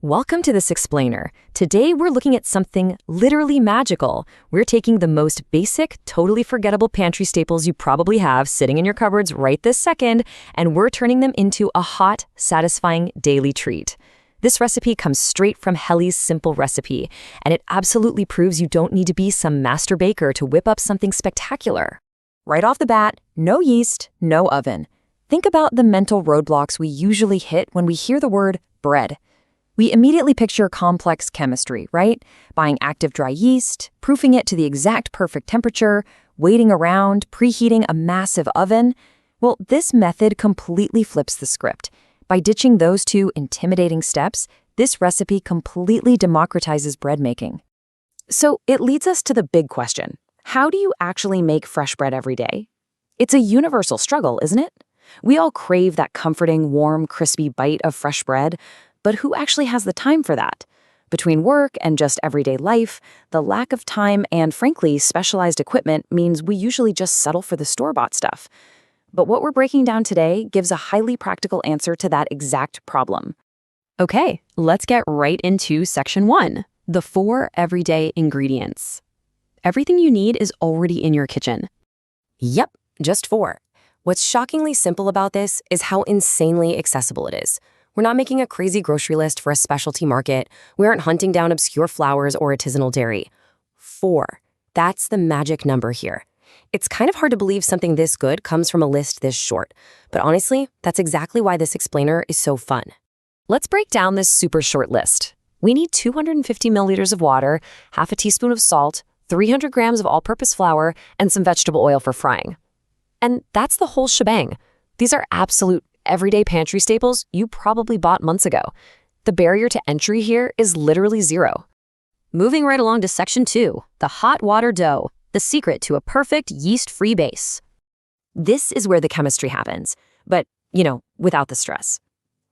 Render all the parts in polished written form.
Welcome to this explainer. Today we're looking at something literally magical. We're taking the most basic, totally forgettable pantry staples you probably have sitting in your cupboards right this second, and we're turning them into a hot, satisfying daily treat. This recipe comes straight from Helly's Simple Recipe, and it absolutely proves you don't need to be some master baker to whip up something spectacular. Right off the bat, no yeast, no oven. Think about the mental roadblocks we usually hit when we hear the word bread. We immediately picture complex chemistry, right? Buying active dry yeast, proofing it to the exact perfect temperature, waiting around, preheating a massive oven. Well, this method completely flips the script. By ditching those two intimidating steps, this recipe completely democratizes bread making. So it leads us to the big question. How do you actually make fresh bread every day? It's a universal struggle, isn't it? We all crave that comforting, warm, crispy bite of fresh bread, but who actually has the time for that? Between work and just everyday life, the lack of time and, frankly, specialized equipment means we usually just settle for the store-bought stuff. But what we're breaking down today gives a highly practical answer to that exact problem. Okay, let's get right into section 1, the 4 everyday ingredients. Everything you need is already in your kitchen. Yep, just 4. What's shockingly simple about this is how insanely accessible it is. We're not making a crazy grocery list for a specialty market. We aren't hunting down obscure flours or artisanal dairy. 4. That's the magic number here. It's kind of hard to believe something this good comes from a list this short. But honestly, that's exactly why this explainer is so fun. Let's break down this super short list. We need 250 milliliters of water, half a teaspoon of salt, 300 grams of all-purpose flour, and some vegetable oil for frying. And that's the whole shebang. These are absolute everyday pantry staples you probably bought months ago. The barrier to entry here is literally 0. Moving right along to section 2, the hot water dough, the secret to a perfect yeast-free base. This is where the chemistry happens, but, without the stress.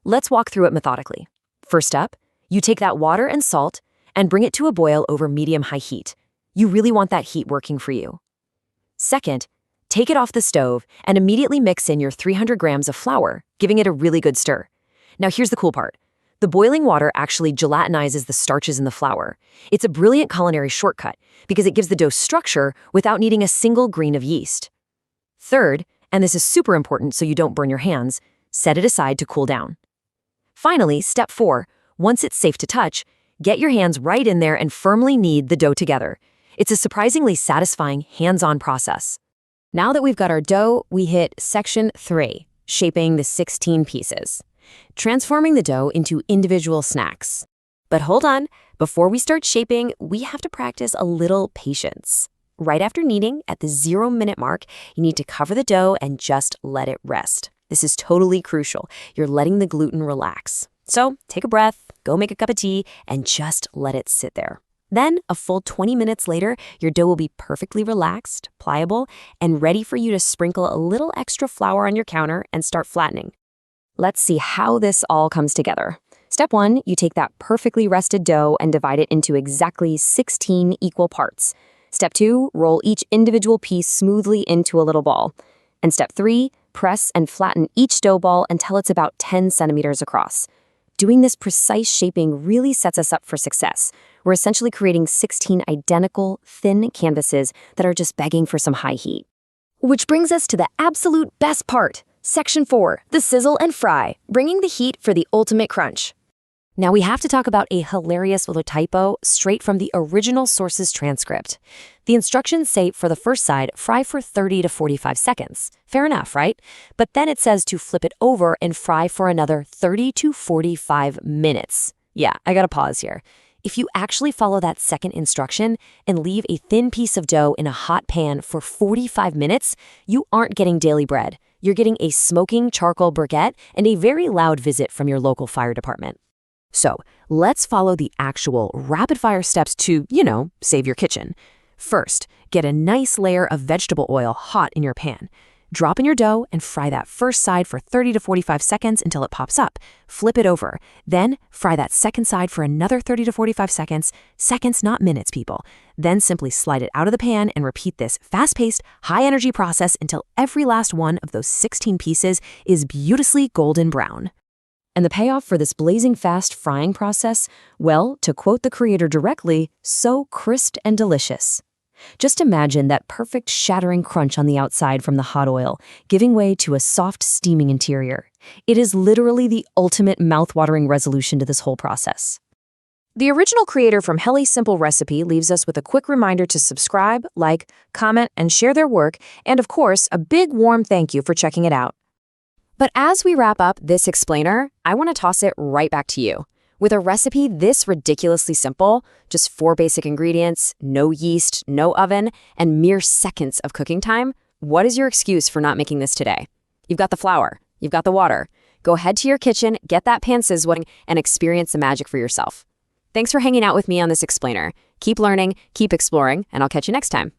Let's walk through it methodically. First up, you take that water and salt and bring it to a boil over medium-high heat. You really want that heat working for you. Second, take it off the stove and immediately mix in your 300 grams of flour, giving it a really good stir. Now here's the cool part. The boiling water actually gelatinizes the starches in the flour. It's a brilliant culinary shortcut because it gives the dough structure without needing a single grain of yeast. Third, and this is super important so you don't burn your hands, set it aside to cool down. Finally, step 4, once it's safe to touch, get your hands right in there and firmly knead the dough together. It's a surprisingly satisfying, hands-on process. Now that we've got our dough, we hit section 3, shaping the 16 pieces, transforming the dough into individual snacks. But hold on, before we start shaping, we have to practice a little patience. Right after kneading, at the 0-minute mark, you need to cover the dough and just let it rest. This is totally crucial. You're letting the gluten relax. So take a breath, go make a cup of tea, and just let it sit there. Then, a full 20 minutes later, your dough will be perfectly relaxed, pliable, and ready for you to sprinkle a little extra flour on your counter and start flattening. Let's see how this all comes together. Step 1, you take that perfectly rested dough and divide it into exactly 16 equal parts. Step 2, roll each individual piece smoothly into a little ball. And step 3, press and flatten each dough ball until it's about 10 centimeters across. Doing this precise shaping really sets us up for success. We're essentially creating 16 identical, thin canvases that are just begging for some high heat. Which brings us to the absolute best part, section 4, the sizzle and fry, bringing the heat for the ultimate crunch. Now we have to talk about a hilarious little typo straight from the original source's transcript. The instructions say for the first side, fry for 30 to 45 seconds. Fair enough, right? But then it says to flip it over and fry for another 30 to 45 minutes. Yeah, I gotta pause here. If you actually follow that second instruction and leave a thin piece of dough in a hot pan for 45 minutes, you aren't getting daily bread. You're getting a smoking charcoal briquette and a very loud visit from your local fire department. So let's follow the actual rapid-fire steps to, save your kitchen. First, get a nice layer of vegetable oil hot in your pan. Drop in your dough and fry that first side for 30 to 45 seconds until it pops up. Flip it over. Then fry that second side for another 30 to 45 seconds. Seconds, not minutes, people. Then simply slide it out of the pan and repeat this fast-paced, high-energy process until every last one of those 16 pieces is beautifully golden brown. And the payoff for this blazing fast frying process? Well, to quote the creator directly, so crisp and delicious. Just imagine that perfect shattering crunch on the outside from the hot oil, giving way to a soft steaming interior. It is literally the ultimate mouth-watering resolution to this whole process. The original creator from Helly's Simple Recipe leaves us with a quick reminder to subscribe, like, comment, and share their work, and of course, a big warm thank you for checking it out. But as we wrap up this explainer, I want to toss it right back to you. With a recipe this ridiculously simple, just 4 basic ingredients, no yeast, no oven, and mere seconds of cooking time, what is your excuse for not making this today? You've got the flour, you've got the water. Go head to your kitchen, get that pan sizzling, and experience the magic for yourself. Thanks for hanging out with me on this explainer. Keep learning, keep exploring, and I'll catch you next time.